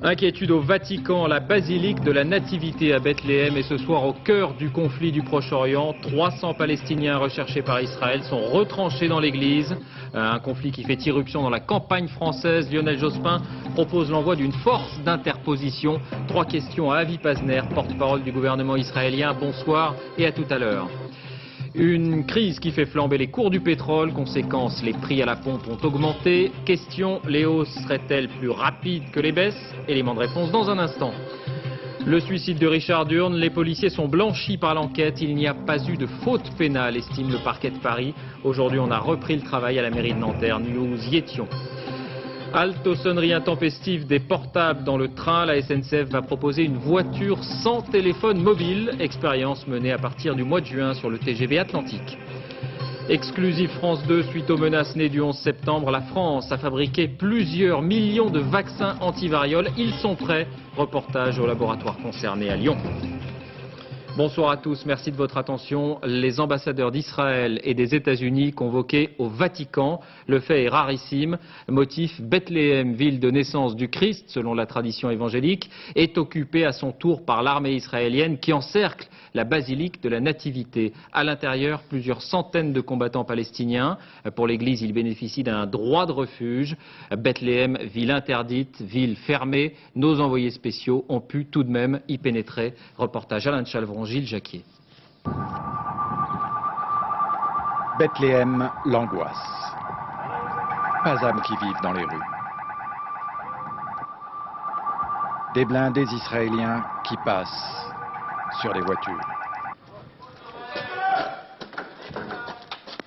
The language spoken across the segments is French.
Inquiétude au Vatican, la basilique de la Nativité à Bethléem est ce soir au cœur du conflit du Proche-Orient. 300 Palestiniens recherchés par Israël sont retranchés dans l'église. Un conflit qui fait irruption dans la campagne française. Lionel Jospin propose l'envoi d'une force d'interposition. 3 questions à Avi Pazner, porte-parole du gouvernement israélien. Bonsoir et à tout à l'heure. Une crise qui fait flamber les cours du pétrole. Conséquence, les prix à la pompe ont augmenté. Question, les hausses seraient-elles plus rapides que les baisses? Élément de réponse dans un instant. Le suicide de Richard Durn, les policiers sont blanchis par l'enquête. Il n'y a pas eu de faute pénale, estime le parquet de Paris. Aujourd'hui, on a repris le travail à la mairie de Nanterre. Nous y étions. Halte aux sonneries intempestives des portables dans le train. La SNCF va proposer une voiture sans téléphone mobile. Expérience menée à partir du mois de juin sur le TGV Atlantique. Exclusive France 2, suite aux menaces nées du 11 septembre, la France a fabriqué plusieurs millions de vaccins antivarioles. Ils sont prêts. Reportage au laboratoire concerné à Lyon. Bonsoir à tous, merci de votre attention. Les ambassadeurs d'Israël et des États-Unis convoqués au Vatican. Le fait est rarissime. Motif, Bethléem, ville de naissance du Christ, selon la tradition évangélique, est occupée à son tour par l'armée israélienne qui encercle la basilique de la Nativité. À l'intérieur, plusieurs centaines de combattants palestiniens. Pour l'Église, ils bénéficient d'un droit de refuge. Bethléem, ville interdite, ville fermée. Nos envoyés spéciaux ont pu tout de même y pénétrer. Reportage Alain de Chalvron. Gilles Jacquier. Bethléem, l'angoisse. Pas âme qui vive dans les rues. Des blindés israéliens qui passent sur les voitures.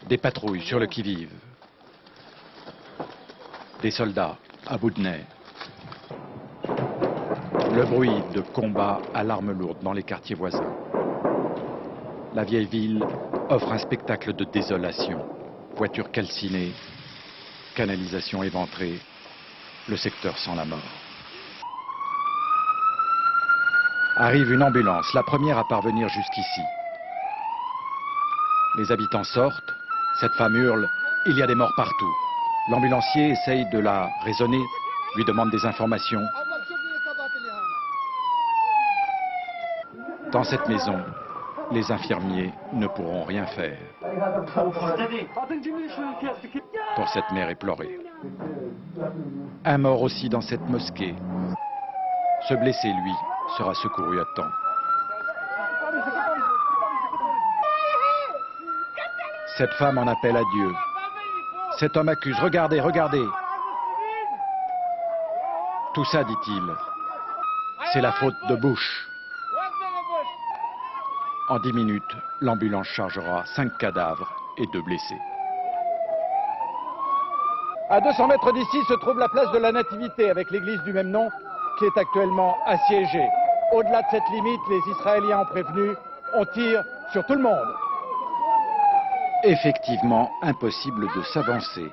Des patrouilles sur le qui-vive. Des soldats à bout de nerfs. Le bruit de combats à l'arme lourde dans les quartiers voisins. La vieille ville offre un spectacle de désolation. Voitures calcinées, canalisations éventrées, le secteur sent la mort. Arrive une ambulance, la première à parvenir jusqu'ici. Les habitants sortent, cette femme hurle, il y a des morts partout. L'ambulancier essaye de la raisonner, lui demande des informations. Dans cette maison, les infirmiers ne pourront rien faire. Pour cette mère éplorée. Un mort aussi dans cette mosquée. Ce blessé, lui, sera secouru à temps. Cette femme en appelle à Dieu. Cet homme accuse, regardez, regardez. Tout ça, dit-il, c'est la faute de Bush. En 10 minutes, l'ambulance chargera 5 cadavres et 2 blessés. À 200 mètres d'ici se trouve la place de la Nativité avec l'église du même nom qui est actuellement assiégée. Au-delà de cette limite, les Israéliens ont prévenu, on tire sur tout le monde. Effectivement, impossible de s'avancer.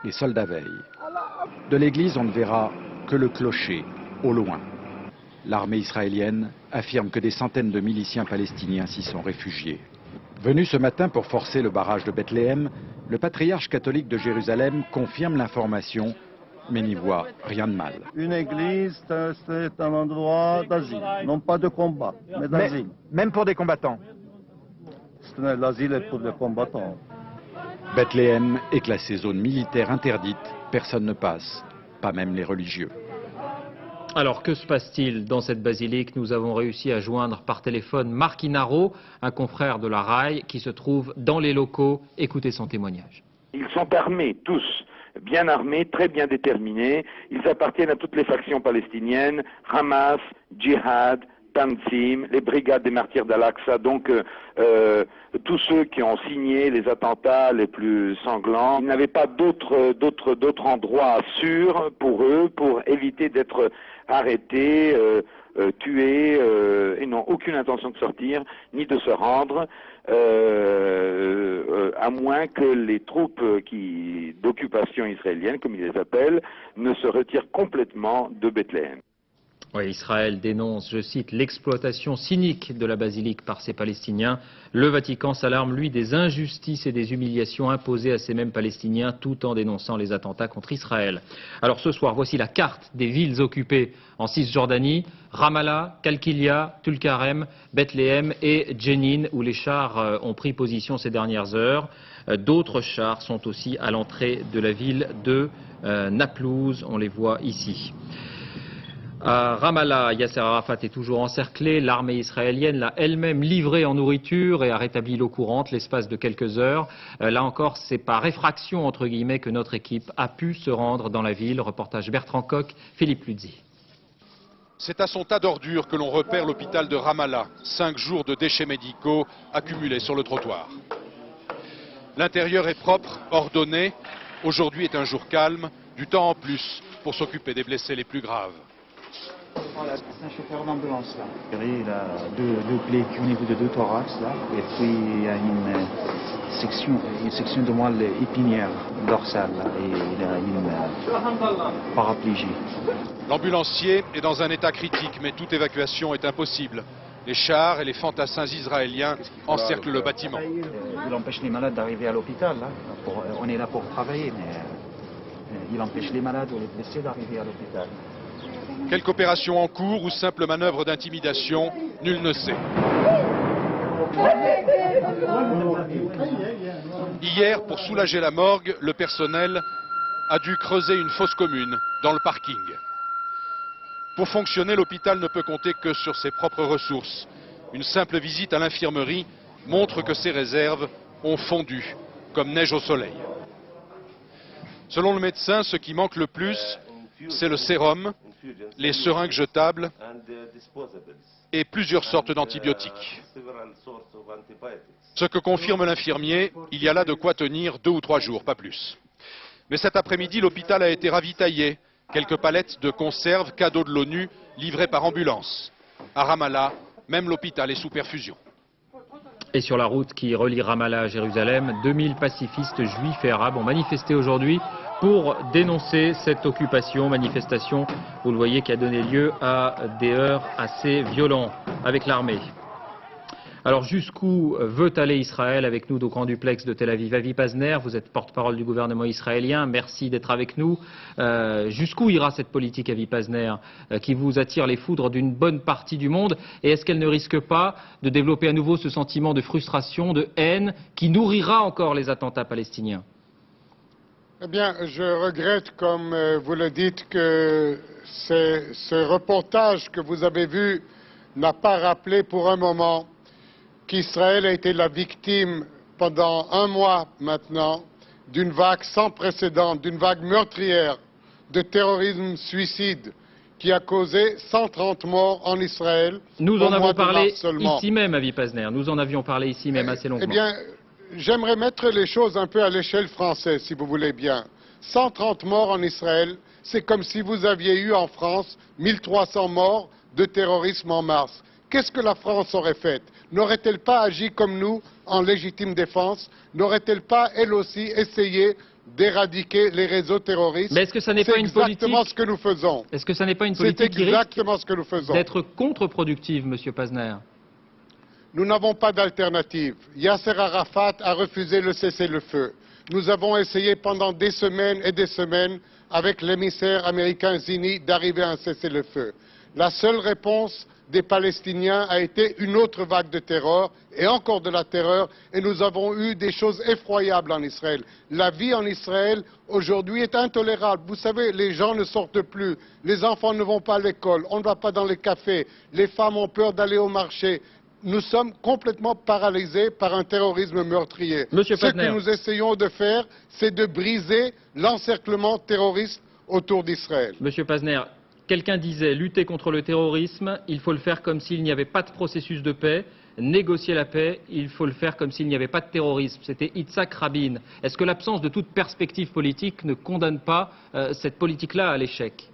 Les soldats veillent. De l'église, on ne verra que le clocher, au loin. L'armée israélienne affirme que des centaines de miliciens palestiniens s'y sont réfugiés. Venu ce matin pour forcer le barrage de Bethléem, le patriarche catholique de Jérusalem confirme l'information, mais n'y voit rien de mal. Une église, c'est un endroit d'asile, non pas de combat, mais d'asile. Même pour des combattants. L'asile est pour les combattants. Bethléem est classée zone militaire interdite, personne ne passe, pas même les religieux. Alors, que se passe-t-il dans cette basilique? Nous avons réussi à joindre par téléphone Marc Inaro, un confrère de la RAI, qui se trouve dans les locaux. Écoutez son témoignage. Ils sont armés, tous, bien armés, très bien déterminés. Ils appartiennent à toutes les factions palestiniennes, Hamas, Djihad, Tanzim, les brigades des martyrs d'Al-Aqsa, donc tous ceux qui ont signé les attentats les plus sanglants. Ils n'avaient pas d'autre endroit sûr pour eux, pour éviter d'être arrêtés, tués, et n'ont aucune intention de sortir, ni de se rendre, à moins que les troupes d'occupation israélienne, comme ils les appellent, ne se retirent complètement de Bethléem. Oui, Israël dénonce, je cite, l'exploitation cynique de la basilique par ces Palestiniens. Le Vatican s'alarme, lui, des injustices et des humiliations imposées à ces mêmes Palestiniens tout en dénonçant les attentats contre Israël. Alors ce soir, voici la carte des villes occupées en Cisjordanie. Ramallah, Kalkilia, Tulkarem, Bethléem et Jenin, où les chars ont pris position ces dernières heures. D'autres chars sont aussi à l'entrée de la ville de Naplouse, on les voit ici. À Ramallah, Yasser Arafat est toujours encerclé. L'armée israélienne l'a elle-même livré en nourriture et a rétabli l'eau courante l'espace de quelques heures. Là encore, c'est par effraction, entre guillemets, que notre équipe a pu se rendre dans la ville. Reportage Bertrand Coq, Philippe Luzzi. C'est à son tas d'ordures que l'on repère l'hôpital de Ramallah. 5 jours de déchets médicaux accumulés sur le trottoir. L'intérieur est propre, ordonné. Aujourd'hui est un jour calme, du temps en plus pour s'occuper des blessés les plus graves. Voilà, c'est un chauffeur d'ambulance là. Il a deux plaies au niveau de 2 thorax là, et puis il y a une section de moelle épinière dorsale là, et il a une paraplégie. L'ambulancier est dans un état critique, mais toute évacuation est impossible. Les chars et les fantassins israéliens encerclent le bâtiment. Il empêche les malades d'arriver à l'hôpital là. On est là pour travailler, mais il empêche les malades ou les blessés d'arriver à l'hôpital. Quelque opération en cours ou simple manœuvre d'intimidation, nul ne sait. Hier, pour soulager la morgue, le personnel a dû creuser une fosse commune dans le parking. Pour fonctionner, l'hôpital ne peut compter que sur ses propres ressources. Une simple visite à l'infirmerie montre que ses réserves ont fondu, comme neige au soleil. Selon le médecin, ce qui manque le plus, c'est le sérum, les seringues jetables et plusieurs sortes d'antibiotiques. Ce que confirme l'infirmier, il y a là de quoi tenir 2 ou 3 jours, pas plus. Mais cet après-midi, l'hôpital a été ravitaillé. Quelques palettes de conserves, cadeaux de l'ONU, livrées par ambulance. À Ramallah, même l'hôpital est sous perfusion. Et sur la route qui relie Ramallah à Jérusalem, 2000 pacifistes juifs et arabes ont manifesté aujourd'hui pour dénoncer cette occupation, manifestation, vous le voyez, qui a donné lieu à des heurts assez violents avec l'armée. Alors jusqu'où veut aller Israël? Avec nous, donc en duplex de Tel Aviv, Avi Pazner, vous êtes porte-parole du gouvernement israélien, merci d'être avec nous. Jusqu'où ira cette politique, Avi Pazner, qui vous attire les foudres d'une bonne partie du monde? Et est-ce qu'elle ne risque pas de développer à nouveau ce sentiment de frustration, de haine, qui nourrira encore les attentats palestiniens? Eh bien, je regrette, comme vous le dites, que ce reportage que vous avez vu n'a pas rappelé pour un moment qu'Israël a été la victime pendant 1 mois maintenant d'une vague sans précédent, d'une vague meurtrière de terrorisme suicide qui a causé 130 morts en Israël. Nous en avons parlé ici même, Avi Pazner, nous en avions parlé ici même assez longuement. Eh bien, j'aimerais mettre les choses un peu à l'échelle française, si vous voulez bien. 130 morts en Israël, c'est comme si vous aviez eu en France 1300 morts de terrorisme en mars. Qu'est-ce que la France aurait fait? N'aurait-elle pas agi comme nous en légitime défense? N'aurait-elle pas, elle aussi, essayé d'éradiquer les réseaux terroristes? Mais est-ce que ça n'est pas une politique? C'est exactement ce que nous faisons. Est-ce que ça n'est pas une politique qui risque d'être contre-productive, Monsieur Pazner? Nous n'avons pas d'alternative. Yasser Arafat a refusé le cessez-le-feu. Nous avons essayé pendant des semaines et des semaines, avec l'émissaire américain Zini, d'arriver à un cessez-le-feu. La seule réponse des Palestiniens a été une autre vague de terreur, et encore de la terreur, et nous avons eu des choses effroyables en Israël. La vie en Israël, aujourd'hui, est intolérable. Vous savez, les gens ne sortent plus, les enfants ne vont pas à l'école, on ne va pas dans les cafés, les femmes ont peur d'aller au marché. Nous sommes complètement paralysés par un terrorisme meurtrier. Ce que nous essayons de faire, c'est de briser l'encerclement terroriste autour d'Israël. Monsieur Pazner, quelqu'un disait lutter contre le terrorisme, il faut le faire comme s'il n'y avait pas de processus de paix. Négocier la paix, il faut le faire comme s'il n'y avait pas de terrorisme. C'était Yitzhak Rabin. Est-ce que l'absence de toute perspective politique ne condamne pas cette politique-là à l'échec?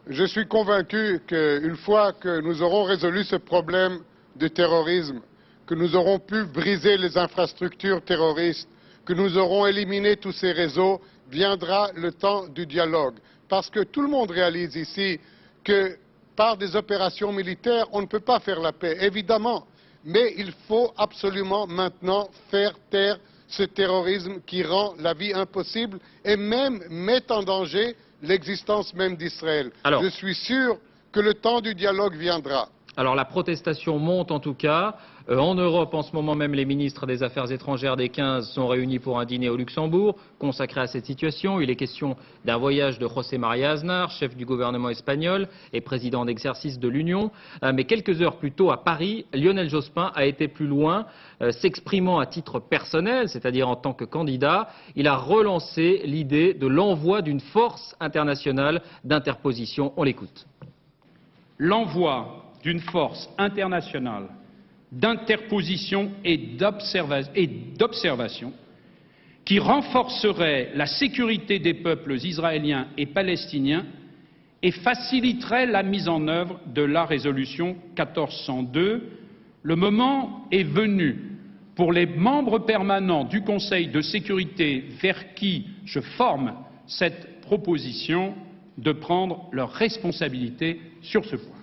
Je suis convaincu qu'une fois que nous aurons résolu ce problème de terrorisme, que nous aurons pu briser les infrastructures terroristes, que nous aurons éliminé tous ces réseaux, viendra le temps du dialogue. Parce que tout le monde réalise ici que par des opérations militaires, on ne peut pas faire la paix, évidemment. Mais il faut absolument maintenant faire taire ce terrorisme qui rend la vie impossible et même met en danger l'existence même d'Israël. Je suis sûr que le temps du dialogue viendra. Alors la protestation monte en tout cas. En Europe, en ce moment même, les ministres des Affaires étrangères des 15 sont réunis pour un dîner au Luxembourg consacré à cette situation. Il est question d'un voyage de José María Aznar, chef du gouvernement espagnol et président d'exercice de l'Union. Mais quelques heures plus tôt à Paris, Lionel Jospin a été plus loin, s'exprimant à titre personnel, c'est-à-dire en tant que candidat. Il a relancé l'idée de l'envoi d'une force internationale d'interposition. On l'écoute. L'envoi d'une force internationale d'interposition et d'observation qui renforcerait la sécurité des peuples israéliens et palestiniens et faciliterait la mise en œuvre de la résolution 1402. Le moment est venu pour les membres permanents du Conseil de sécurité vers qui je forme cette proposition de prendre leurs responsabilités sur ce point.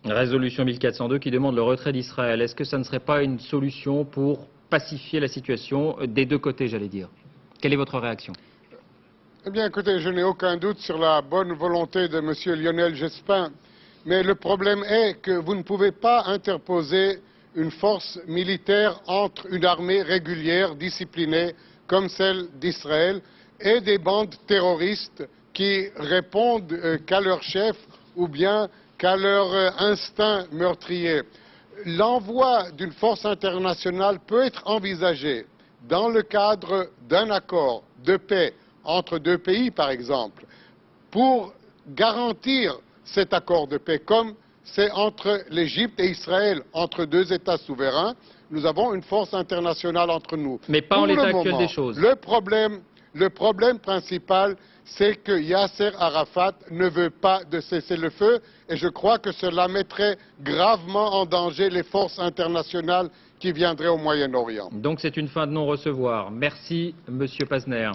Résolution 1402 qui demande le retrait d'Israël. Est-ce que ça ne serait pas une solution pour pacifier la situation des deux côtés, j'allais dire? Quelle est votre réaction? Eh bien, écoutez, je n'ai aucun doute sur la bonne volonté de M. Lionel Jospin, mais le problème est que vous ne pouvez pas interposer une force militaire entre une armée régulière, disciplinée, comme celle d'Israël, et des bandes terroristes qui répondent qu'à leur chef ou bien qu'à leur instinct meurtrier. L'envoi d'une force internationale peut être envisagé dans le cadre d'un accord de paix entre deux pays, par exemple, pour garantir cet accord de paix, comme c'est entre l'Égypte et Israël, entre deux États souverains. Nous avons une force internationale entre nous. Mais pas en l'état actuel des choses. Le problème principal, c'est que Yasser Arafat ne veut pas de cessez-le-feu et je crois que cela mettrait gravement en danger les forces internationales qui viendraient au Moyen-Orient. Donc c'est une fin de non-recevoir. Merci, Monsieur Pazner.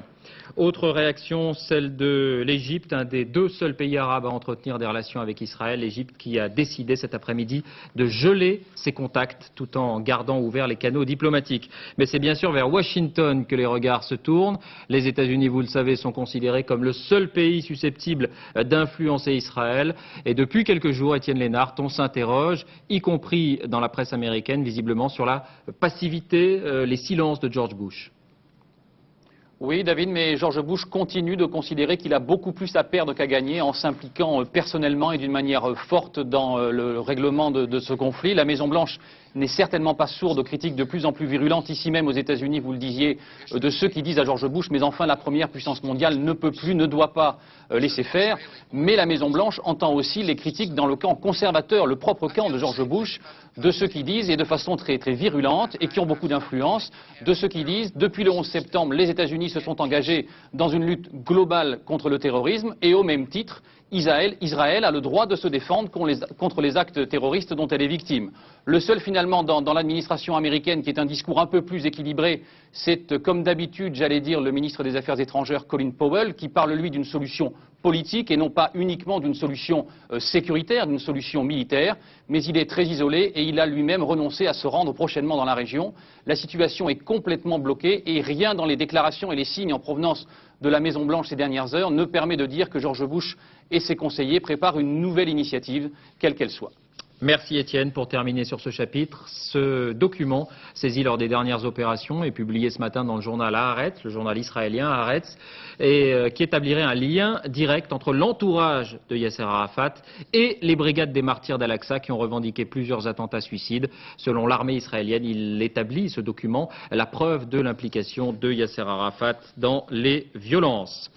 Autre réaction, celle de l'Égypte, un des deux seuls pays arabes à entretenir des relations avec Israël. L'Égypte qui a décidé cet après-midi de geler ses contacts tout en gardant ouverts les canaux diplomatiques. Mais c'est bien sûr vers Washington que les regards se tournent. Les États-Unis, vous le savez, sont considérés comme le seul pays susceptible d'influencer Israël. Et depuis quelques jours, Étienne Lénart, on s'interroge, y compris dans la presse américaine, visiblement sur la passivité, les silences de George Bush. Oui, David, mais George Bush continue de considérer qu'il a beaucoup plus à perdre qu'à gagner en s'impliquant personnellement et d'une manière forte dans le règlement de ce conflit. La Maison-Blanche n'est certainement pas sourde aux critiques de plus en plus virulentes, ici même aux États-Unis, vous le disiez, de ceux qui disent à George Bush, mais enfin la première puissance mondiale ne peut plus, ne doit pas laisser faire. Mais la Maison-Blanche entend aussi les critiques dans le camp conservateur, le propre camp de George Bush, de ceux qui disent, et de façon très virulente, et qui ont beaucoup d'influence, de ceux qui disent, depuis le 11 septembre, les États-Unis se sont engagés dans une lutte globale contre le terrorisme, et au même titre, Israël a le droit de se défendre contre les actes terroristes dont elle est victime. Le seul finalement dans l'administration américaine qui est un discours un peu plus équilibré, c'est comme d'habitude, j'allais dire, le ministre des Affaires étrangères Colin Powell, qui parle lui d'une solution politique et non pas uniquement d'une solution sécuritaire, d'une solution militaire, mais il est très isolé et il a lui-même renoncé à se rendre prochainement dans la région. La situation est complètement bloquée et rien dans les déclarations et les signes en provenance de la Maison-Blanche ces dernières heures ne permet de dire que George Bush et ses conseillers préparent une nouvelle initiative, quelle qu'elle soit. Merci Étienne. Pour terminer sur ce chapitre, ce document saisi lors des dernières opérations est publié ce matin dans le journal Haaretz, le journal israélien Haaretz, et qui établirait un lien direct entre l'entourage de Yasser Arafat et les brigades des martyrs d'Al-Aqsa qui ont revendiqué plusieurs attentats suicides. Selon l'armée israélienne, il établit, ce document, la preuve de l'implication de Yasser Arafat dans les violences.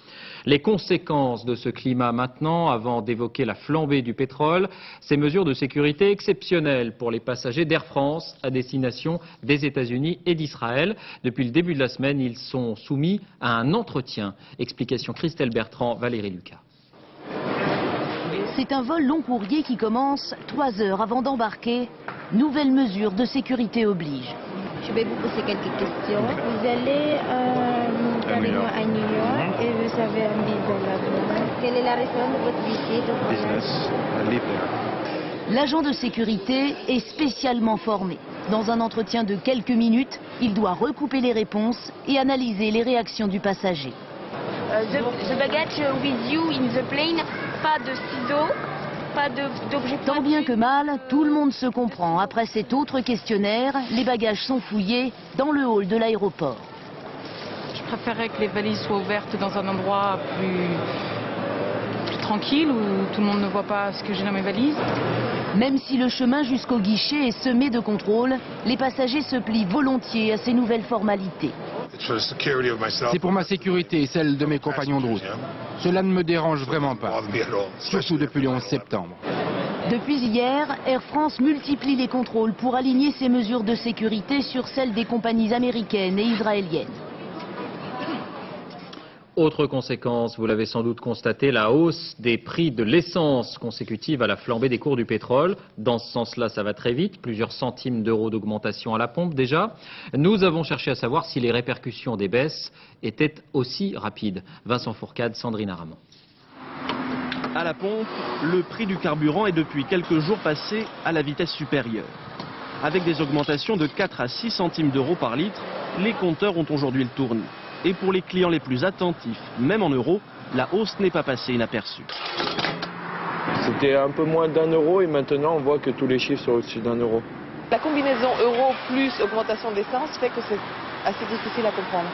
Les conséquences de ce climat maintenant, avant d'évoquer la flambée du pétrole, ces mesures de sécurité exceptionnelles pour les passagers d'Air France à destination des États-Unis et d'Israël. Depuis le début de la semaine, ils sont soumis à un entretien. Explication Christelle Bertrand, Valérie Lucas. C'est un vol long courrier qui commence 3 heures avant d'embarquer. Nouvelles mesures de sécurité obligent. Je vais vous poser quelques questions. Vous allez carrément à New York et vous avez un visa là-bas. Quelle est la raison de votre visite? Business, I live there. L'agent de sécurité est spécialement formé. Dans un entretien de quelques minutes, il doit recouper les réponses et analyser les réactions du passager. The baggage with you in the plane, pas de ciseaux, pas d'objets. Tant bien que mal, tout le monde se comprend. Après cet autre questionnaire, les bagages sont fouillés dans le hall de l'aéroport. Je préférerais que les valises soient ouvertes dans un endroit plus tranquille, où tout le monde ne voit pas ce que j'ai dans mes valises. Même si le chemin jusqu'au guichet est semé de contrôles, les passagers se plient volontiers à ces nouvelles formalités. C'est pour ma sécurité et celle de mes compagnons de route. Cela ne me dérange vraiment pas, surtout depuis le 11 septembre. Depuis hier, Air France multiplie les contrôles pour aligner ses mesures de sécurité sur celles des compagnies américaines et israéliennes. Autre conséquence, vous l'avez sans doute constaté, la hausse des prix de l'essence consécutive à la flambée des cours du pétrole. Dans ce sens-là, ça va très vite, plusieurs centimes d'euros d'augmentation à la pompe déjà. Nous avons cherché à savoir si les répercussions des baisses étaient aussi rapides. Vincent Fourcade, Sandrine Aramon. À la pompe, le prix du carburant est depuis quelques jours passé à la vitesse supérieure. Avec des augmentations de 4 à 6 centimes d'euros par litre, les compteurs ont aujourd'hui le tournis. Et pour les clients les plus attentifs, même en euros, la hausse n'est pas passée inaperçue. C'était un peu moins d'1 euro et maintenant on voit que tous les chiffres sont au-dessus d'1 euro. La combinaison euro plus augmentation d'essence fait que c'est assez difficile à comprendre.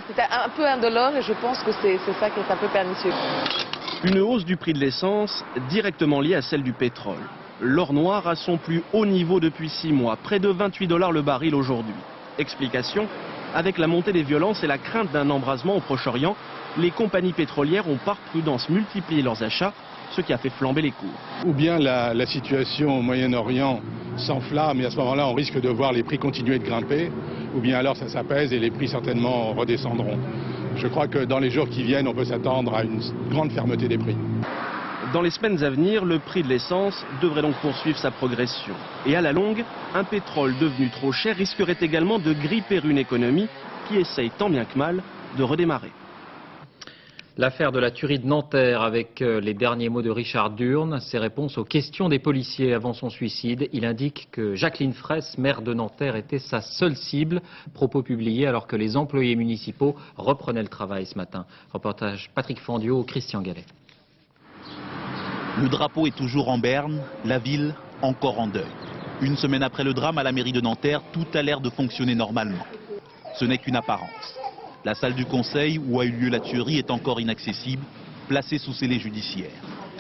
C'était un peu indolore et je pense que c'est ça qui est un peu pernicieux. Une hausse du prix de l'essence directement liée à celle du pétrole. L'or noir a son plus haut niveau depuis 6 mois, près de 28 $ le baril aujourd'hui. Explication, avec la montée des violences et la crainte d'un embrasement au Proche-Orient, les compagnies pétrolières ont par prudence multiplié leurs achats, ce qui a fait flamber les cours. Ou bien la situation au Moyen-Orient s'enflamme et à ce moment-là on risque de voir les prix continuer de grimper, ou bien alors ça s'apaise et les prix certainement redescendront. Je crois que dans les jours qui viennent, on peut s'attendre à une grande fermeté des prix. Dans les semaines à venir, le prix de l'essence devrait donc poursuivre sa progression. Et à la longue, un pétrole devenu trop cher risquerait également de gripper une économie qui essaye tant bien que mal de redémarrer. L'affaire de la tuerie de Nanterre avec les derniers mots de Richard Durn, ses réponses aux questions des policiers avant son suicide. Il indique que Jacqueline Fraisse, maire de Nanterre, était sa seule cible. Propos publiés alors que les employés municipaux reprenaient le travail ce matin. Reportage Patrick Fandiot, Christian Gallet. Le drapeau est toujours en berne, la ville encore en deuil. Une semaine après le drame à la mairie de Nanterre, tout a l'air de fonctionner normalement. Ce n'est qu'une apparence. La salle du conseil où a eu lieu la tuerie est encore inaccessible, placée sous scellé judiciaire.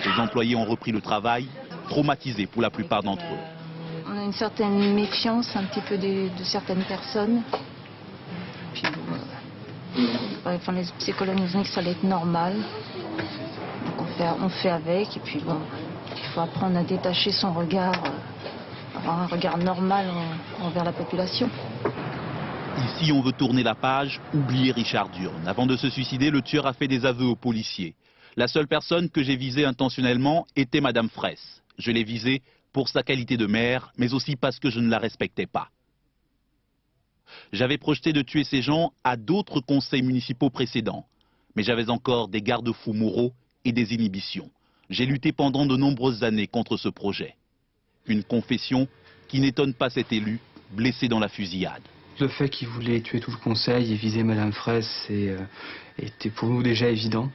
Les employés ont repris le travail, traumatisés pour la plupart d'entre eux. On a une certaine méfiance un petit peu de certaines personnes. Puis, enfin, les psychologues nous ont dit que ça allait être normal. Donc on fait avec et puis bon, il faut apprendre à détacher son regard, avoir un regard normal envers la population. Ici, on veut tourner la page, oublier Richard Durn. Avant de se suicider, le tueur a fait des aveux aux policiers. La seule personne que j'ai visée intentionnellement était Madame Fraisse. Je l'ai visée pour sa qualité de maire, mais aussi parce que je ne la respectais pas. J'avais projeté de tuer ces gens à d'autres conseils municipaux précédents, mais j'avais encore des garde-fous moraux et des inhibitions. J'ai lutté pendant de nombreuses années contre ce projet. Une confession qui n'étonne pas cet élu, blessé dans la fusillade. Le fait qu'il voulait tuer tout le conseil et viser Madame Fraisse était pour nous déjà évident.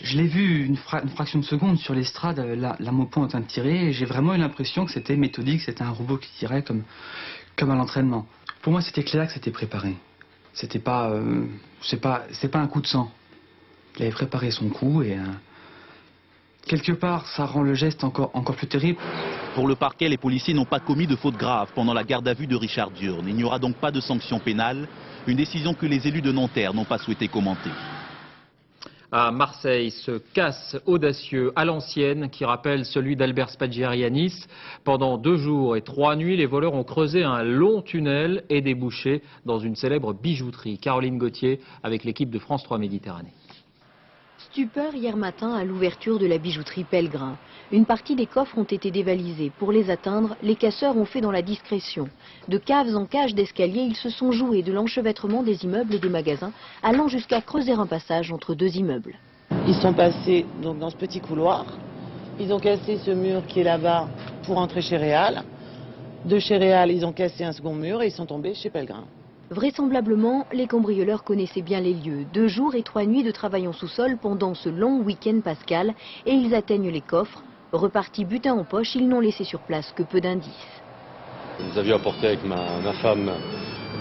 Je l'ai vu une fraction de seconde sur l'estrade, l'arme au poing en train de tirer, et j'ai vraiment eu l'impression que c'était méthodique, c'était un robot qui tirait comme à l'entraînement. Pour moi, c'était clair que c'était préparé. C'était pas un coup de sang. Il avait préparé son coup et quelque part, ça rend le geste encore plus terrible. Pour le parquet, les policiers n'ont pas commis de faute grave pendant la garde à vue de Richard Durn. Il n'y aura donc pas de sanction pénale, une décision que les élus de Nanterre n'ont pas souhaité commenter. À Marseille, ce casse audacieux à l'ancienne qui rappelle celui d'Albert Spaggiari à Nice. Pendant 2 jours et 3 nuits, les voleurs ont creusé un long tunnel et débouché dans une célèbre bijouterie. Caroline Gauthier avec l'équipe de France 3 Méditerranée. Stupeur hier matin à l'ouverture de la bijouterie Pellegrin. Une partie des coffres ont été dévalisés. Pour les atteindre, les casseurs ont fait dans la discrétion. De caves en cages d'escalier, ils se sont joués de l'enchevêtrement des immeubles et des magasins, allant jusqu'à creuser un passage entre 2 immeubles. Ils sont passés donc dans ce petit couloir. Ils ont cassé ce mur qui est là-bas pour entrer chez Réal. De chez Réal, ils ont cassé un second mur et ils sont tombés chez Pellegrin. Vraisemblablement, les cambrioleurs connaissaient bien les lieux. 2 jours et 3 nuits de travail en sous-sol pendant ce long week-end pascal et ils atteignent les coffres. Repartis butin en poche, ils n'ont laissé sur place que peu d'indices. Nous avions apporté avec ma femme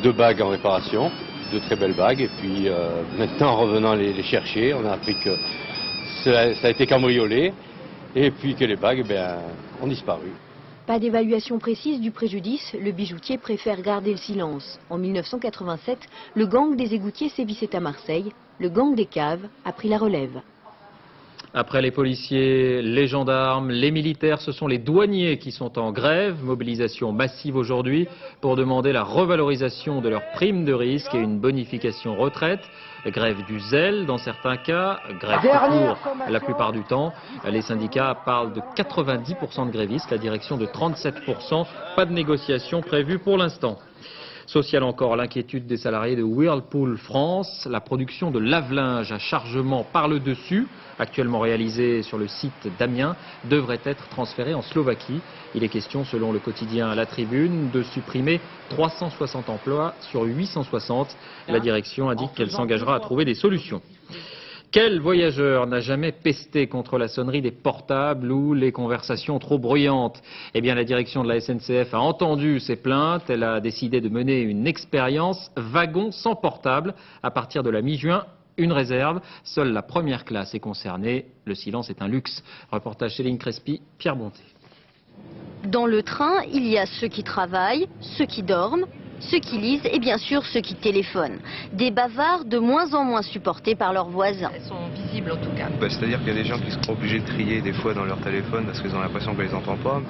2 bagues en réparation, 2 très belles bagues. Et puis maintenant, en revenant les chercher, on a appris que ça a été cambriolé et puis que les bagues ont disparu. Pas d'évaluation précise du préjudice, le bijoutier préfère garder le silence. En 1987, le gang des égoutiers sévissait à Marseille. Le gang des caves a pris la relève. Après les policiers, les gendarmes, les militaires, ce sont les douaniers qui sont en grève. Mobilisation massive aujourd'hui pour demander la revalorisation de leurs primes de risque et une bonification retraite. Grève du zèle dans certains cas, grève tout court la plupart du temps. Les syndicats parlent de 90% de grévistes, la direction de 37%. Pas de négociation prévue pour l'instant. Social encore, l'inquiétude des salariés de Whirlpool France. La production de lave-linge à chargement par le dessus, actuellement réalisée sur le site d'Amiens, devrait être transférée en Slovaquie. Il est question, selon le quotidien La Tribune, de supprimer 360 emplois sur 860. La direction indique qu'elle s'engagera à trouver des solutions. Quel voyageur n'a jamais pesté contre la sonnerie des portables ou les conversations trop bruyantes? Eh bien, la direction de la SNCF a entendu ces plaintes. Elle a décidé de mener une expérience wagon sans portable. À partir de la mi-juin, une réserve. Seule la première classe est concernée. Le silence est un luxe. Reportage Céline Crespi, Pierre Bonté. Dans le train, il y a ceux qui travaillent, ceux qui dorment, ceux qui lisent et bien sûr ceux qui téléphonent. Des bavards de moins en moins supportés par leurs voisins. Elles sont visibles en tout cas. C'est-à-dire qu'il y a des gens qui sont obligés de trier des fois dans leur téléphone parce qu'ils ont l'impression qu'on les entend pas.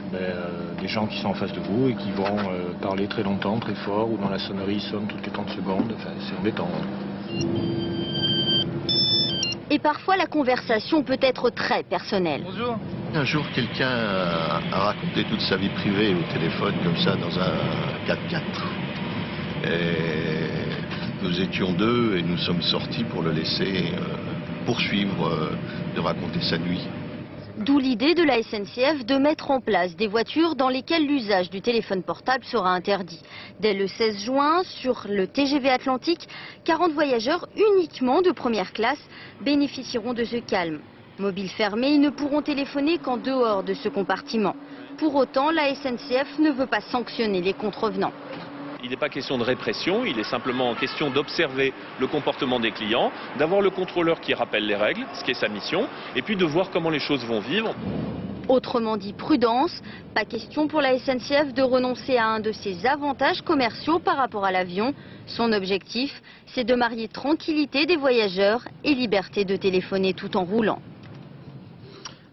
Des gens qui sont en face de vous et qui vont parler très longtemps, très fort, ou dans la sonnerie ils sonnent toutes les 30 secondes. Enfin, c'est embêtant. Et parfois la conversation peut être très personnelle. Bonjour. Un jour, quelqu'un a raconté toute sa vie privée au téléphone, comme ça, dans un 4x4. Et nous étions 2 et nous sommes sortis pour le laisser poursuivre de raconter sa nuit. D'où l'idée de la SNCF de mettre en place des voitures dans lesquelles l'usage du téléphone portable sera interdit. Dès le 16 juin, sur le TGV Atlantique, 40 voyageurs uniquement de première classe bénéficieront de ce calme. Mobiles fermés, ils ne pourront téléphoner qu'en dehors de ce compartiment. Pour autant, la SNCF ne veut pas sanctionner les contrevenants. Il n'est pas question de répression, il est simplement question d'observer le comportement des clients, d'avoir le contrôleur qui rappelle les règles, ce qui est sa mission, et puis de voir comment les choses vont vivre. Autrement dit, prudence. Pas question pour la SNCF de renoncer à un de ses avantages commerciaux par rapport à l'avion. Son objectif, c'est de marier tranquillité des voyageurs et liberté de téléphoner tout en roulant.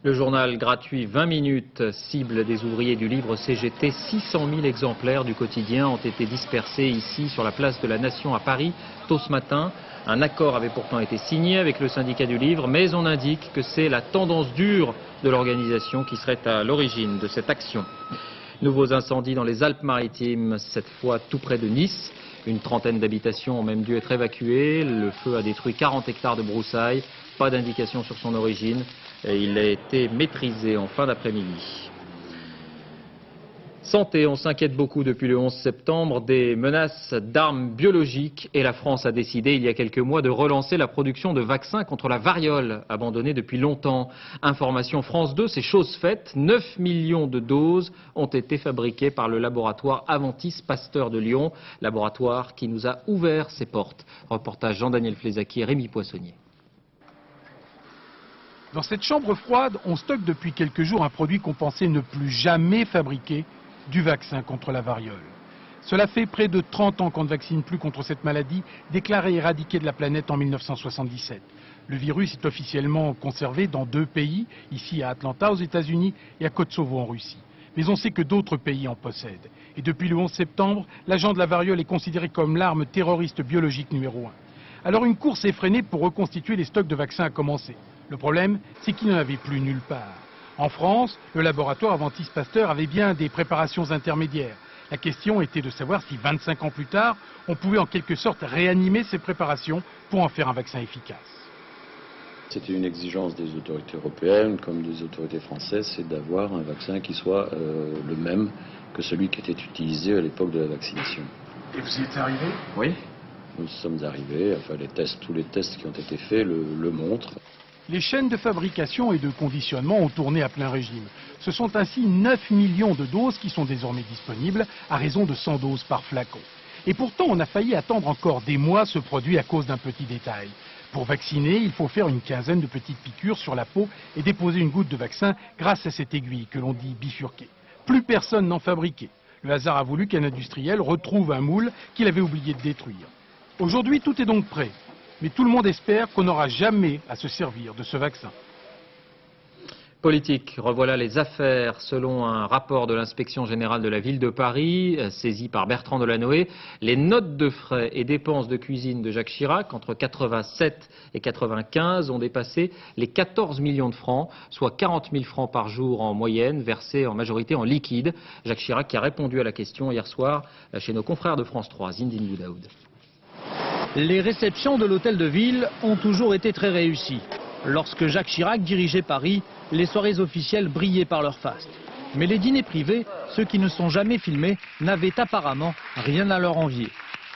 Le journal gratuit 20 minutes cible des ouvriers du livre CGT. 600 000 exemplaires du quotidien ont été dispersés ici sur la place de la Nation à Paris tôt ce matin. Un accord avait pourtant été signé avec le syndicat du livre, mais on indique que c'est la tendance dure de l'organisation qui serait à l'origine de cette action. Nouveaux incendies dans les Alpes-Maritimes, cette fois tout près de Nice. Une trentaine d'habitations ont même dû être évacuées. Le feu a détruit 40 hectares de broussailles. Pas d'indication sur son origine. Il a été maîtrisé en fin d'après-midi. Santé, on s'inquiète beaucoup depuis le 11 septembre des menaces d'armes biologiques et la France a décidé il y a quelques mois de relancer la production de vaccins contre la variole, abandonnée depuis longtemps. Information France 2, c'est chose faite. 9 millions de doses ont été fabriquées par le laboratoire Aventis Pasteur de Lyon, laboratoire qui nous a ouvert ses portes. Reportage Jean-Daniel Flezaki et Rémi Poissonnier. Dans cette chambre froide, on stocke depuis quelques jours un produit qu'on pensait ne plus jamais fabriquer, du vaccin contre la variole. Cela fait près de 30 ans qu'on ne vaccine plus contre cette maladie, déclarée éradiquée de la planète en 1977. Le virus est officiellement conservé dans 2 pays, ici à Atlanta aux États-Unis et à Kosovo en Russie. Mais on sait que d'autres pays en possèdent. Et depuis le 11 septembre, l'agent de la variole est considéré comme l'arme terroriste biologique numéro 1. Alors une course effrénée pour reconstituer les stocks de vaccins a commencé. Le problème, c'est qu'il n'y en avait plus nulle part. En France, le laboratoire Aventis Pasteur avait bien des préparations intermédiaires. La question était de savoir si 25 ans plus tard, on pouvait en quelque sorte réanimer ces préparations pour en faire un vaccin efficace. C'était une exigence des autorités européennes comme des autorités françaises, c'est d'avoir un vaccin qui soit le même que celui qui était utilisé à l'époque de la vaccination. Et vous y êtes arrivé? Oui. Nous sommes arrivés, enfin tous les tests qui ont été faits le montrent. Les chaînes de fabrication et de conditionnement ont tourné à plein régime. Ce sont ainsi 9 millions de doses qui sont désormais disponibles, à raison de 100 doses par flacon. Et pourtant, on a failli attendre encore des mois ce produit à cause d'un petit détail. Pour vacciner, il faut faire une quinzaine de petites piqûres sur la peau et déposer une goutte de vaccin grâce à cette aiguille que l'on dit bifurquée. Plus personne n'en fabriquait. Le hasard a voulu qu'un industriel retrouve un moule qu'il avait oublié de détruire. Aujourd'hui, tout est donc prêt. Mais tout le monde espère qu'on n'aura jamais à se servir de ce vaccin. Politique, revoilà les affaires. Selon un rapport de l'inspection générale de la ville de Paris, saisi par Bertrand Delanoë, les notes de frais et dépenses de cuisine de Jacques Chirac, entre 87 et 95, ont dépassé les 14 millions de francs, soit 40 000 francs par jour en moyenne, versés en majorité en liquide. Jacques Chirac qui a répondu à la question hier soir chez nos confrères de France 3, Zindine Boudaoud. Les réceptions de l'hôtel de ville ont toujours été très réussies. Lorsque Jacques Chirac dirigeait Paris, les soirées officielles brillaient par leur faste. Mais les dîners privés, ceux qui ne sont jamais filmés, n'avaient apparemment rien à leur envier.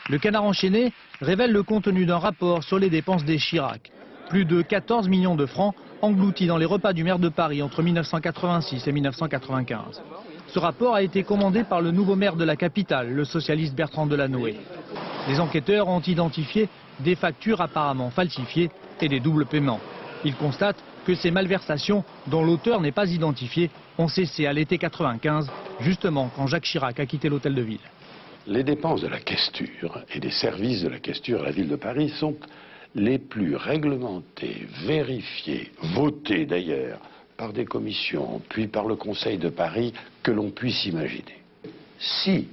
Le Canard enchaîné révèle le contenu d'un rapport sur les dépenses des Chirac. Plus de 14 millions de francs engloutis dans les repas du maire de Paris entre 1986 et 1995. Ce rapport a été commandé par le nouveau maire de la capitale, le socialiste Bertrand Delanoë. Les enquêteurs ont identifié des factures apparemment falsifiées et des doubles paiements. Ils constatent que ces malversations, dont l'auteur n'est pas identifié, ont cessé à l'été 95, justement quand Jacques Chirac a quitté l'hôtel de ville. Les dépenses de la questure et des services de la questure à la ville de Paris sont les plus réglementées, vérifiées, votées d'ailleurs par des commissions, puis par le Conseil de Paris, que l'on puisse imaginer. Si,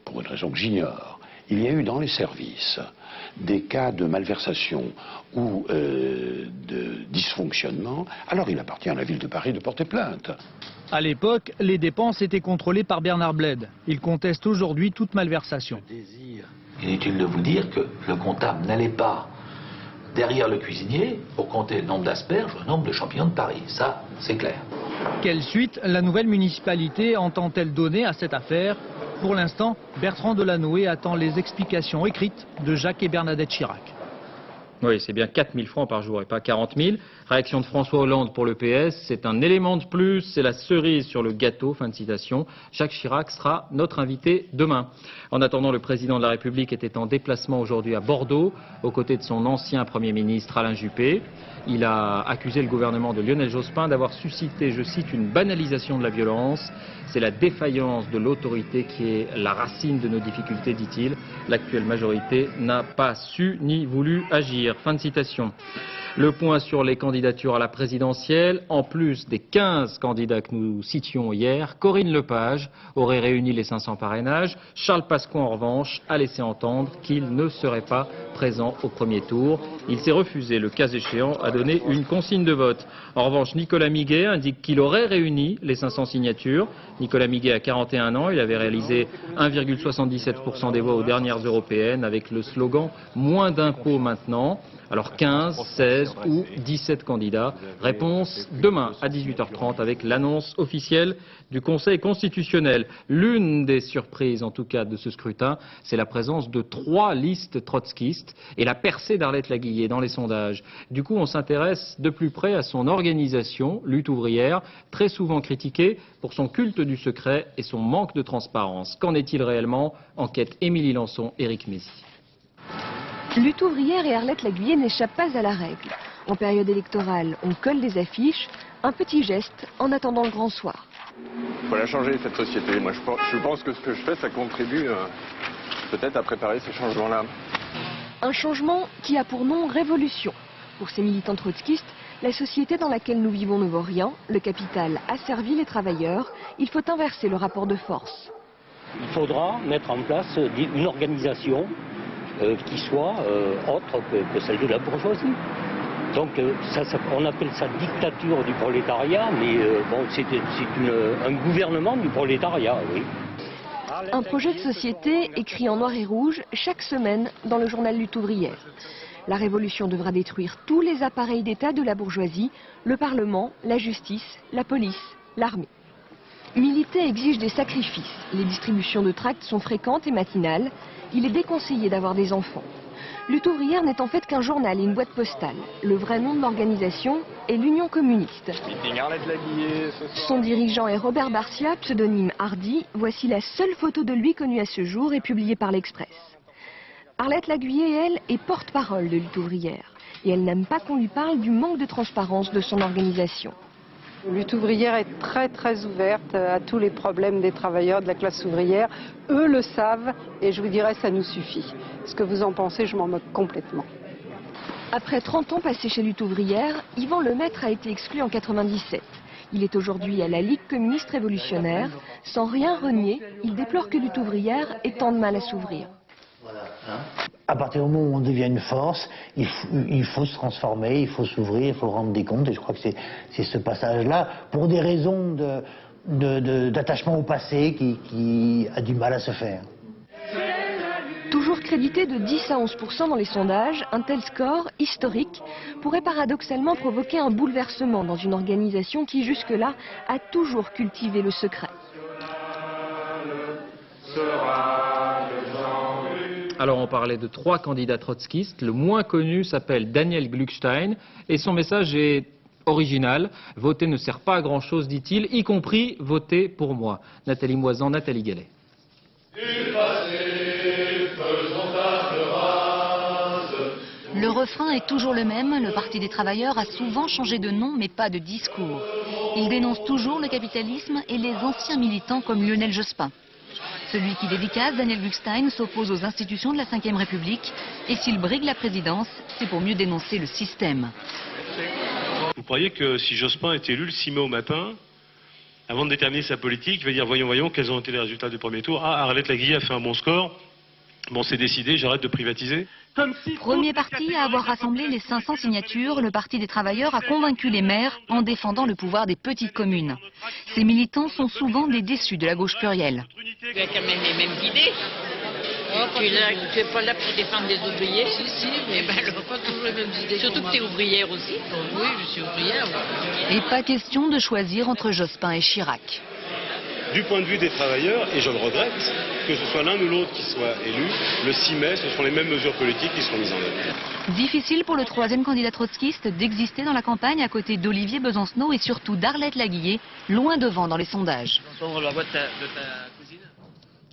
pour une raison que j'ignore, il y a eu dans les services des cas de malversation ou de dysfonctionnement, alors il appartient à la ville de Paris de porter plainte. À l'époque, les dépenses étaient contrôlées par Bernard Bled. Il conteste aujourd'hui toute malversation. Inutile de vous dire que le comptable n'allait pas derrière le cuisinier pour compter le nombre d'asperges ou le nombre de champignons de Paris. Ça, c'est clair. Quelle suite la nouvelle municipalité entend-elle donner à cette affaire? Pour l'instant, Bertrand Delanoë attend les explications écrites de Jacques et Bernadette Chirac. Oui, c'est bien 4 000 francs par jour et pas 40 000. Réaction de François Hollande pour le PS, c'est un élément de plus, c'est la cerise sur le gâteau, fin de citation. Jacques Chirac sera notre invité demain. En attendant, le président de la République était en déplacement aujourd'hui à Bordeaux, aux côtés de son ancien Premier ministre Alain Juppé. Il a accusé le gouvernement de Lionel Jospin d'avoir suscité, je cite, une banalisation de la violence. C'est la défaillance de l'autorité qui est la racine de nos difficultés, dit-il. L'actuelle majorité n'a pas su ni voulu agir. Fin de citation. Le point sur les candidatures à la présidentielle. En plus des 15 candidats que nous citions hier, Corinne Lepage aurait réuni les 500 parrainages. Charles Pasqua, en revanche, a laissé entendre qu'il ne serait pas présent au premier tour. Il s'est refusé, le cas échéant, à donner une consigne de vote. En revanche, Nicolas Miguet indique qu'il aurait réuni les 500 signatures. Nicolas Miguet a 41 ans. Il avait réalisé 1,77% des voix aux dernières européennes avec le slogan « Moins d'impôts maintenant ». Alors 15, 16 ou 17 candidats. Réponse demain à 18h30 avec l'annonce officielle du Conseil constitutionnel. L'une des surprises en tout cas de ce scrutin, c'est la présence de 3 listes trotskistes et la percée d'Arlette Laguillet dans les sondages. Du coup, on s'intéresse de plus près à son organisation, Lutte ouvrière, très souvent critiquée pour son culte du secret et son manque de transparence. Qu'en est-il réellement? Enquête Émilie Lançon, Éric Mézy. Lutte ouvrière et Arlette Laguillet n'échappent pas à la règle. En période électorale, on colle des affiches, un petit geste en attendant le grand soir. Il faut la changer, cette société. Moi, je pense que ce que je fais, ça contribue peut-être à préparer ces changements-là. Un changement qui a pour nom révolution. Pour ces militants trotskistes, la société dans laquelle nous vivons ne vaut rien, le capital asservit les travailleurs, il faut inverser le rapport de force. Il faudra mettre en place une organisation qui soit autre que celle de la bourgeoisie. Donc on appelle ça dictature du prolétariat, mais bon, c'est un gouvernement du prolétariat, oui. Un projet de société écrit en noir et rouge chaque semaine dans le journal Lutte ouvrière. La révolution devra détruire tous les appareils d'État de la bourgeoisie, le Parlement, la justice, la police, l'armée. Militer exige des sacrifices. Les distributions de tracts sont fréquentes et matinales. Il est déconseillé d'avoir des enfants. Lutte ouvrière n'est en fait qu'un journal et une boîte postale. Le vrai nom de l'organisation est l'Union communiste. Son dirigeant est Robert Barcia, pseudonyme Hardy. Voici la seule photo de lui connue à ce jour et publiée par l'Express. Arlette Laguiller, elle, est porte-parole de Lutte ouvrière. Et elle n'aime pas qu'on lui parle du manque de transparence de son organisation. Lutte ouvrière est très ouverte à tous les problèmes des travailleurs de la classe ouvrière. Eux le savent et je vous dirais ça nous suffit. Ce que vous en pensez, je m'en moque complètement. Après 30 ans passés chez Lutte ouvrière, Yvan Lemaître a été exclu en 1997. Il est aujourd'hui à la Ligue communiste révolutionnaire. Sans rien renier, il déplore que Lutte ouvrière ait tant de mal à s'ouvrir. À partir du moment où on devient une force, il faut se transformer, il faut s'ouvrir, il faut rendre des comptes. Et je crois que c'est ce passage-là, pour des raisons d'attachement au passé, qui a du mal à se faire. Toujours crédité de 10 à 11% dans les sondages, un tel score, historique, pourrait paradoxalement provoquer un bouleversement dans une organisation qui jusque-là a toujours cultivé le secret. Alors on parlait de 3 candidats trotskistes. Le moins connu s'appelle Daniel Gluckstein et son message est original. Voter ne sert pas à grand chose, dit-il, y compris voter pour moi. Nathalie Moisan, Nathalie Gallet. Le refrain est toujours le même. Le Parti des travailleurs a souvent changé de nom mais pas de discours. Il dénonce toujours le capitalisme et les anciens militants comme Lionel Jospin. Celui qui dédicace, Daniel Gluckstein, s'oppose aux institutions de la Ve République et s'il brigue la présidence, c'est pour mieux dénoncer le système. Vous croyez que si Jospin était élu le 6 mai au matin, avant de déterminer sa politique, il va dire voyons, quels ont été les résultats du premier tour. Ah, Arlette Laguiller a fait un bon score. Bon, c'est décidé, j'arrête de privatiser. Premier parti à avoir rassemblé les 500 signatures, le Parti des travailleurs a convaincu les maires en défendant le pouvoir des petites communes. Ces militants sont souvent des déçus de la gauche plurielle. Tu as quand même les mêmes idées. Tu n'es pas là pour défendre les ouvriers. Si, mais pas toujours les mêmes idées. Surtout que tu es ouvrière aussi. Oui, je suis ouvrière. Et pas question de choisir entre Jospin et Chirac. Du point de vue des travailleurs, et je le regrette, que ce soit l'un ou l'autre qui soit élu, le 6 mai, ce seront les mêmes mesures politiques qui seront mises en œuvre. Difficile pour le troisième candidat trotskiste d'exister dans la campagne à côté d'Olivier Besancenot et surtout d'Arlette Laguiller, loin devant dans les sondages.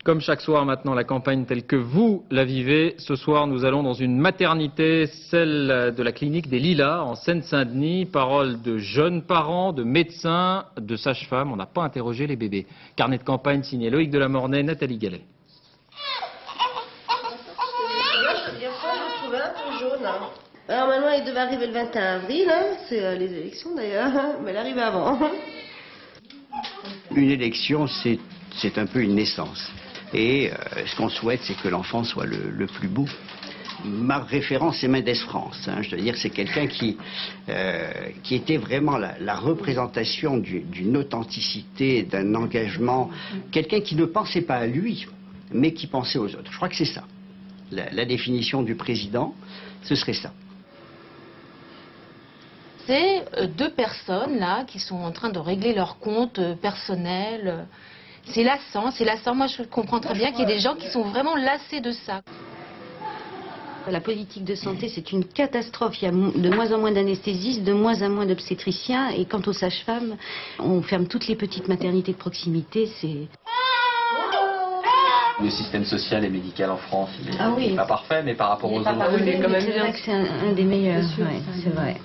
Comme chaque soir maintenant, la campagne telle que vous la vivez. Ce soir, nous allons dans une maternité, celle de la clinique des Lilas, en Seine-Saint-Denis. Parole de jeunes parents, de médecins, de sages-femmes. On n'a pas interrogé les bébés. Carnet de campagne signé Loïc Delamornay, Nathalie Gallet. Alors maintenant, elle devait arriver le 21 avril, hein. C'est les élections d'ailleurs, mais elle arrive avant. Une élection, c'est un peu une naissance. Et ce qu'on souhaite, c'est que l'enfant soit le plus beau. Ma référence, c'est Mendes France. Hein. Je dois dire, c'est quelqu'un qui était vraiment la représentation d'une authenticité, d'un engagement. Quelqu'un qui ne pensait pas à lui, mais qui pensait aux autres. Je crois que c'est ça. La définition du président, ce serait ça. C'est 2 personnes là qui sont en train de régler leurs comptes personnels. C'est lassant, c'est lassant. Moi, je comprends très bien qu'il y ait des gens qui sont vraiment lassés de ça. La politique de santé, c'est une catastrophe. Il y a de moins en moins d'anesthésistes, de moins en moins d'obstétriciens. Et quant aux sages-femmes, on ferme toutes les petites maternités de proximité. Le système social et médical en France, il n'est pas parfait, mais par rapport aux autres... C'est vrai que c'est un des meilleurs. Ouais, c'est vrai.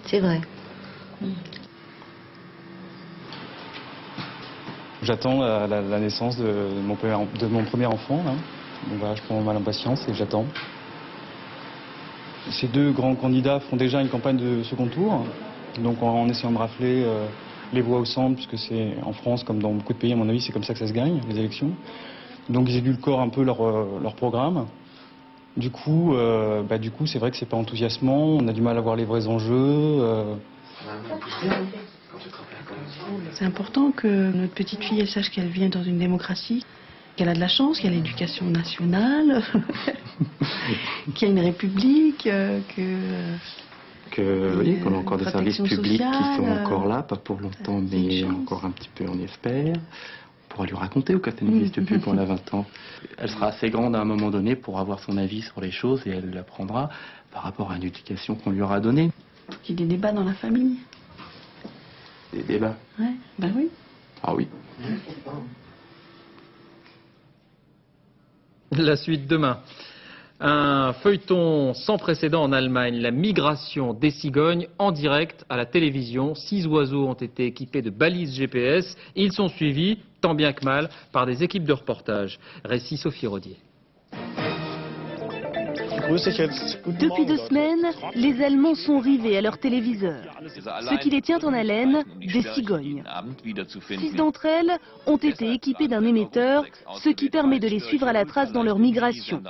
C'est vrai. J'attends la naissance de mon premier enfant. Là. Donc voilà, je prends mal impatience et j'attends. Ces 2 grands candidats font déjà une campagne de second tour, donc en essayant de rafler les voix au centre, puisque c'est en France, comme dans beaucoup de pays, à mon avis, c'est comme ça que ça se gagne, les élections. Donc ils édulcorent un peu leur programme. Du coup, c'est vrai que c'est pas enthousiasmant, on a du mal à voir les vrais enjeux. C'est important que notre petite fille elle sache qu'elle vient dans une démocratie, qu'elle a de la chance, qu'elle a l'éducation nationale. Qu'il y a une république, oui, qu'on a encore des services publics qui sont sociale, encore là, pas pour longtemps, mais encore un petit peu, on espère. On pourra lui raconter au cas où ça n'existe plus quand elle a 20 ans. Elle sera assez grande à un moment donné pour avoir son avis sur les choses et elle l'apprendra par rapport à une éducation qu'on lui aura donnée. qu'il y ait des débats dans la famille. Des débats? Ouais, ben oui. Ah oui. La suite demain. Un feuilleton sans précédent en Allemagne, la migration des cigognes en direct à la télévision. 6 oiseaux ont été équipés de balises GPS. Ils sont suivis, tant bien que mal, par des équipes de reportage. Récit Sophie Rodier. Depuis 2 semaines, les Allemands sont rivés à leur téléviseur. Ce qui les tient en haleine, des cigognes. 6 d'entre elles ont été équipées d'un émetteur, ce qui permet de les suivre à la trace dans leur migration.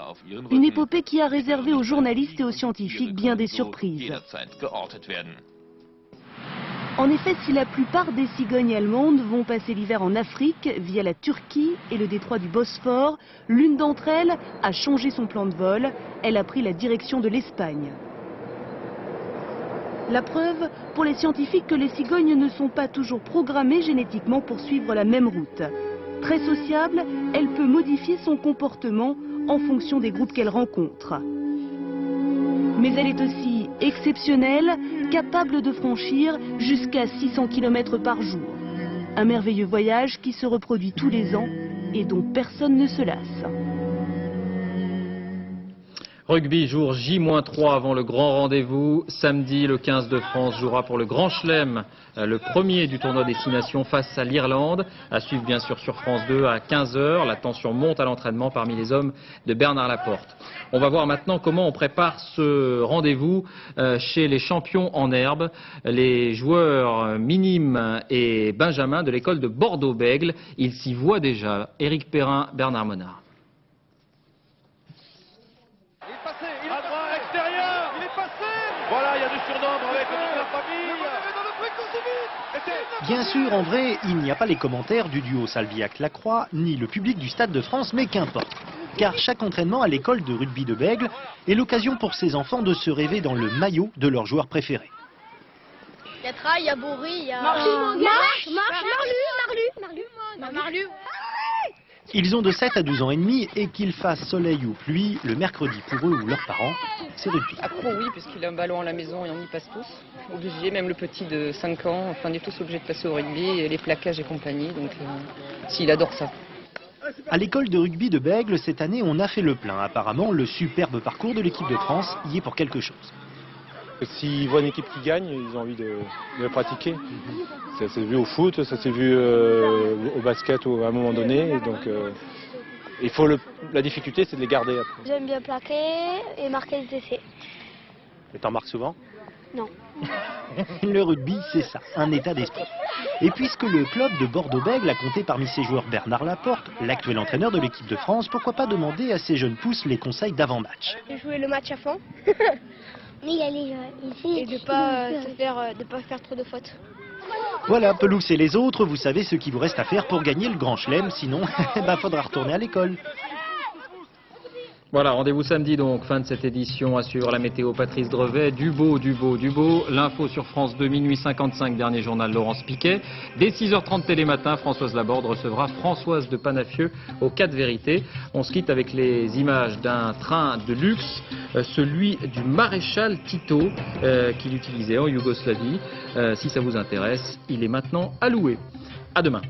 Une épopée qui a réservé aux journalistes et aux scientifiques bien des surprises. En effet, si la plupart des cigognes allemandes vont passer l'hiver en Afrique via la Turquie et le détroit du Bosphore, l'une d'entre elles a changé son plan de vol. Elle a pris la direction de l'Espagne. La preuve pour les scientifiques que les cigognes ne sont pas toujours programmées génétiquement pour suivre la même route. Très sociable, elle peut modifier son comportement en fonction des groupes qu'elle rencontre. Mais elle est aussi exceptionnelle, capable de franchir jusqu'à 600 km par jour. Un merveilleux voyage qui se reproduit tous les ans et dont personne ne se lasse. Rugby, jour J-3 avant le grand rendez-vous. Samedi, le 15 de France jouera pour le Grand Chelem, le premier du tournoi Destination face à l'Irlande. À suivre bien sûr sur France 2 à 15 h. La tension monte à l'entraînement parmi les hommes de Bernard Laporte. On va voir maintenant comment on prépare ce rendez-vous chez les champions en herbe, les joueurs minimes et benjamins de l'école de Bordeaux-Bègles. Ils s'y voient déjà. Éric Perrin, Bernard Monard. Voilà, il y a du surnombre avec la famille. Bien sûr, en vrai, il n'y a pas les commentaires du duo Salviac-Lacroix, ni le public du Stade de France, mais qu'importe. Car chaque entraînement à l'école de rugby de Bègles est l'occasion pour ces enfants de se rêver dans le maillot de leur joueur préféré. Il y a Traille, il y a Bourri, il y a... Marlu. Ils ont de 7 à 12 ans et demi et qu'il fasse soleil ou pluie, le mercredi pour eux ou leurs parents, c'est rugby. Accro, oui, puisqu'il a un ballon à la maison et on y passe tous. Obligé, même le petit de 5 ans, enfin, on est tous obligés de passer au rugby, et les plaquages et compagnie, donc s'il adore ça. À l'école de rugby de Bègles, cette année, on a fait le plein. Apparemment, le superbe parcours de l'équipe de France y est pour quelque chose. S'ils voient une équipe qui gagne, ils ont envie de le pratiquer. Ça s'est vu au foot, ça s'est vu au basket à un moment donné. Donc, la difficulté, c'est de les garder après. J'aime bien plaquer et marquer des essais. Et t'en marques souvent? Non. Le rugby, c'est ça, un état d'esprit. Et puisque le club de Bordeaux-Bègles a compté parmi ses joueurs Bernard Laporte, l'actuel entraîneur de l'équipe de France, pourquoi pas demander à ces jeunes pousses les conseils d'avant-match? Jouer le match à fond. Y aller ici. Et de pas faire trop de fautes. Voilà, Pelouse et les autres, vous savez ce qu'il vous reste à faire pour gagner le Grand Chelem, sinon, faudra retourner à l'école. Voilà, rendez-vous samedi donc, fin de cette édition, à suivre la météo Patrice Drevet, du beau, l'info sur France 2, minuit 55, dernier journal Laurence Piquet. Dès 6h30 Télématin, Françoise Laborde recevra Françoise de Panafieux au 4 Vérités. On se quitte avec les images d'un train de luxe, celui du maréchal Tito, qu'il utilisait en Yougoslavie. Si ça vous intéresse, il est maintenant à louer. À demain.